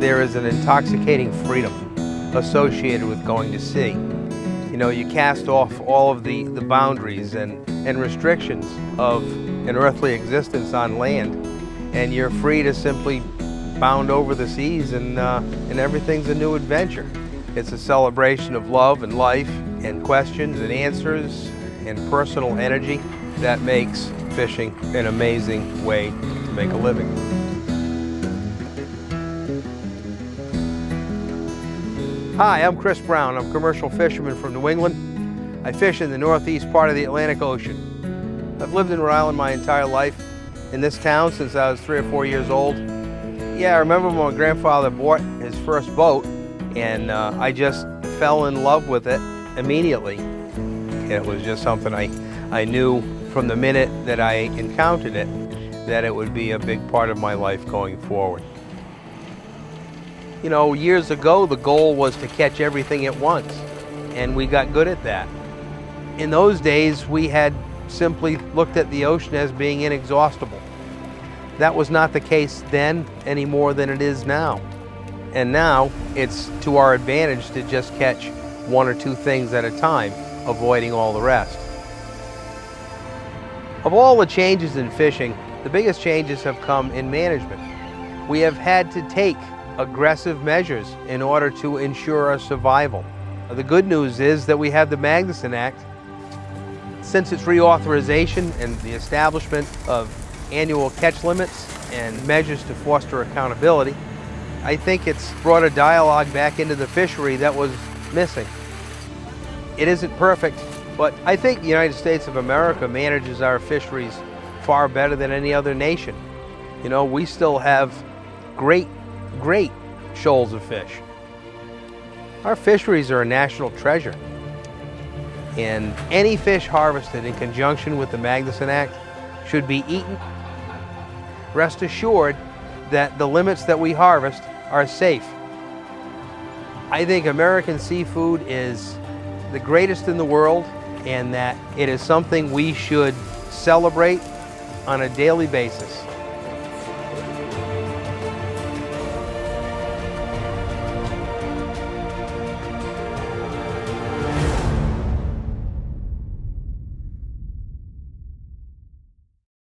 there is an intoxicating freedom associated with going to sea. You know, you cast off all of the boundaries and restrictions of an earthly existence on land, and you're free to simply bound over the seas, and everything's a new adventure. It's a celebration of love and life and questions and answers and personal energy that makes fishing an amazing way to make a living. Hi, I'm Chris Brown. I'm a commercial fisherman from New England. I fish in the northeast part of the Atlantic Ocean. I've lived in Rhode Island my entire life, in this town since I was 3 or 4 years old. Yeah, I remember when my grandfather bought his first boat, and I just fell in love with it immediately. It was just something I knew from the minute that I encountered it that it would be a big part of my life going forward. You know, years ago, the goal was to catch everything at once, and we got good at that. In those days, we had simply looked at the ocean as being inexhaustible. That was not the case then any more than it is now. And now, it's to our advantage to just catch 1 or 2 things at a time, avoiding all the rest. Of all the changes in fishing, the biggest changes have come in management. We have had to take aggressive measures in order to ensure our survival. The good news is that we have the Magnuson Act. Since its reauthorization and the establishment of annual catch limits and measures to foster accountability, I think it's brought a dialogue back into the fishery that was missing. It isn't perfect, but I think the United States of America manages our fisheries far better than any other nation. You know, we still have great shoals of fish. Our fisheries are a national treasure, and any fish harvested in conjunction with the Magnuson Act should be eaten. Rest assured that the limits that we harvest are safe. I think American seafood is the greatest in the world, and that it is something we should celebrate on a daily basis.